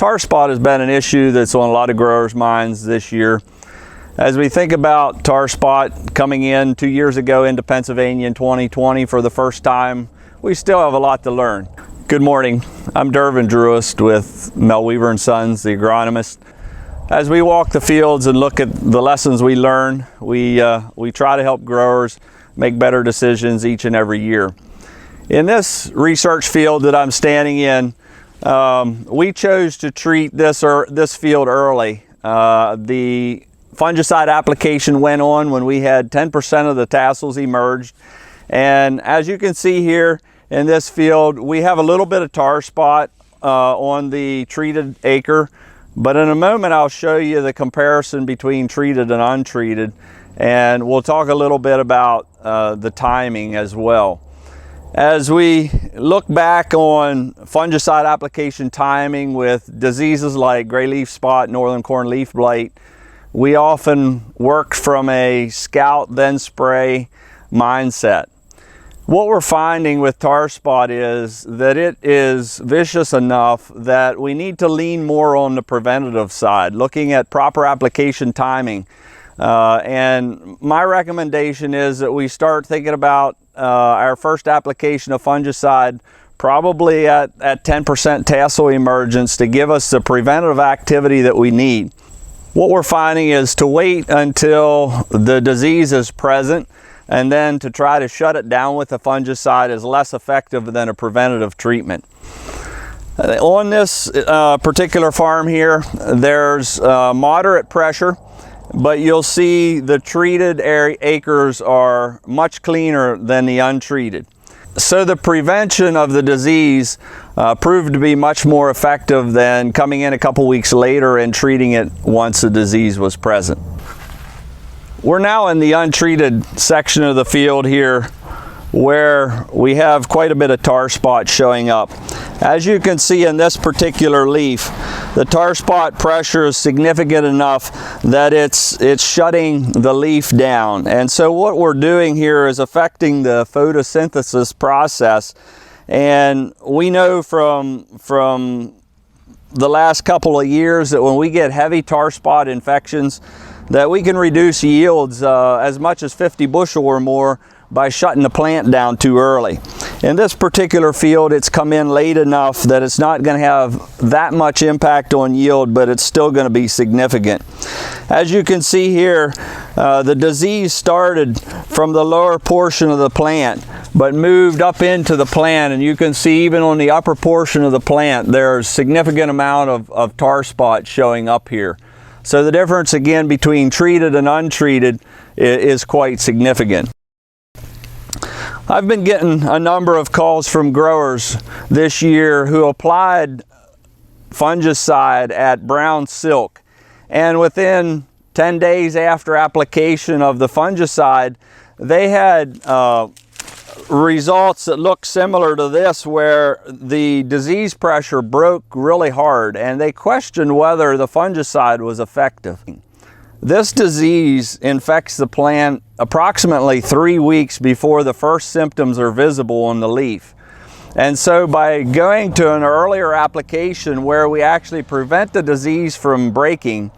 Tar spot has been an issue that's on a lot of growers' minds this year. As we think about tar spot coming in 2 years ago into Pennsylvania in 2020 for the first time, we still have a lot to learn. Good morning, I'm Dervin Druist with Mel Weaver & Sons, the agronomist. As we walk the fields and look at the lessons we learn, we try to help growers make better decisions each and every year. In this research field that I'm standing in, we chose to treat this field early. The fungicide application went on when we had 10% of the tassels emerged. And as you can see here in this field, we have a little bit of tar spot on the treated acre. But in a moment, I'll show you the comparison between treated and untreated. And we'll talk a little bit about the timing as well. As we look back on fungicide application timing with diseases like gray leaf spot, northern corn leaf blight, we often work from a scout then spray mindset. What we're finding with tar spot is that it is vicious enough that we need to lean more on the preventative side, looking at proper application timing. And my recommendation is that we start thinking about our first application of fungicide probably at 10% tassel emergence to give us the preventative activity that we need. What we're finding is to wait until the disease is present and then to try to shut it down with a fungicide is less effective than a preventative treatment. On this particular farm here, there's moderate pressure, but you'll see the treated acres are much cleaner than the untreated. So the prevention of the disease proved to be much more effective than coming in a couple weeks later and treating it once the disease was present. We're now in the untreated section of the field here where we have quite a bit of tar spot showing up. As you can see in this particular leaf, the tar spot pressure is significant enough that it's shutting the leaf down. And so what we're doing here is affecting the photosynthesis process. And we know from the last couple of years that when we get heavy tar spot infections, that we can reduce yields as much as 50 bushel or more by shutting the plant down too early. In this particular field, it's come in late enough that it's not going to have that much impact on yield, but it's still going to be significant. As you can see here, the disease started from the lower portion of the plant, but moved up into the plant, and you can see even on the upper portion of the plant, there's significant amount of tar spot showing up here. So the difference again between treated and untreated is quite significant. I've been getting a number of calls from growers this year who applied fungicide at brown silk, and within 10 days after application of the fungicide, they had results that looked similar to this, where the disease pressure broke really hard and they questioned whether the fungicide was effective. This disease infects the plant approximately 3 weeks before the first symptoms are visible on the leaf. And so by going to an earlier application where we actually prevent the disease from breaking,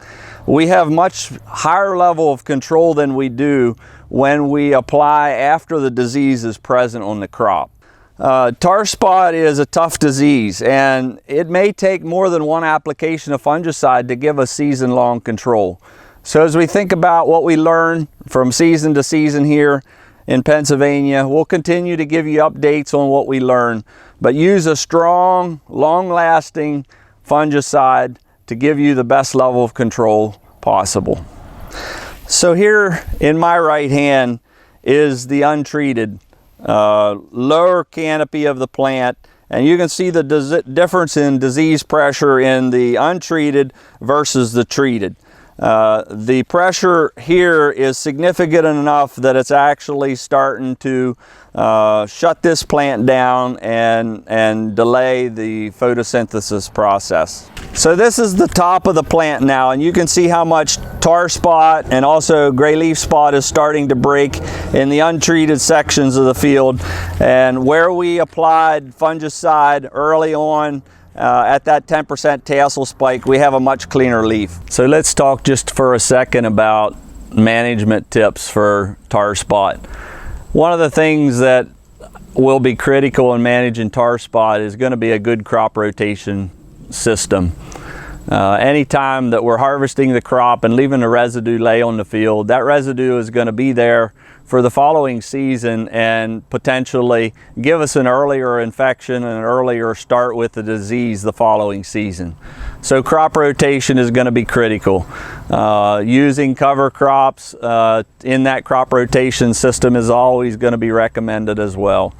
we have much higher level of control than we do when we apply after the disease is present on the crop. Tar spot is a tough disease, and it may take more than one application of fungicide to give us season-long control. So as we think about what we learn from season to season here in Pennsylvania, we'll continue to give you updates on what we learn, but use a strong, long-lasting fungicide to give you the best level of control possible. So here in my right hand is the untreated lower canopy of the plant, and you can see the difference in disease pressure in the untreated versus the treated. The pressure here is significant enough that it's actually starting to shut this plant down and delay the photosynthesis process. So this is the top of the plant now, and you can see how much tar spot and also gray leaf spot is starting to break in the untreated sections of the field. And where we applied fungicide early on, at that 10% tassel spike, we have a much cleaner leaf. So let's talk just for a second about management tips for tar spot. One of the things that will be critical in managing tar spot is going to be a good crop rotation system. Anytime that we're harvesting the crop and leaving the residue lay on the field, that residue is going to be there for the following season and potentially give us an earlier infection and an earlier start with the disease the following season. So crop rotation is going to be critical. Using cover crops in that crop rotation system is always going to be recommended as well.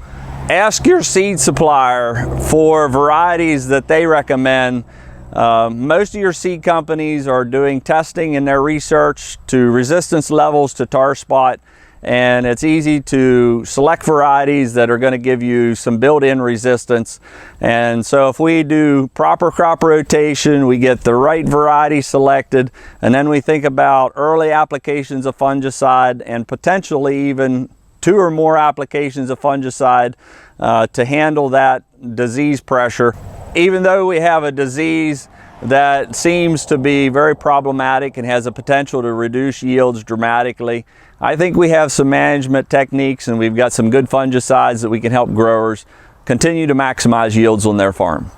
Ask your seed supplier for varieties that they recommend. Most of your seed companies are doing testing in their research to resistance levels to tar spot, and it's easy to select varieties that are going to give you some built-in resistance. And so if we do proper crop rotation, we get the right variety selected, and then we think about early applications of fungicide and potentially even 2 or more applications of fungicide to handle that disease pressure. Even though we have a disease that seems to be very problematic and has a potential to reduce yields dramatically, I think we have some management techniques and we've got some good fungicides that we can help growers continue to maximize yields on their farm.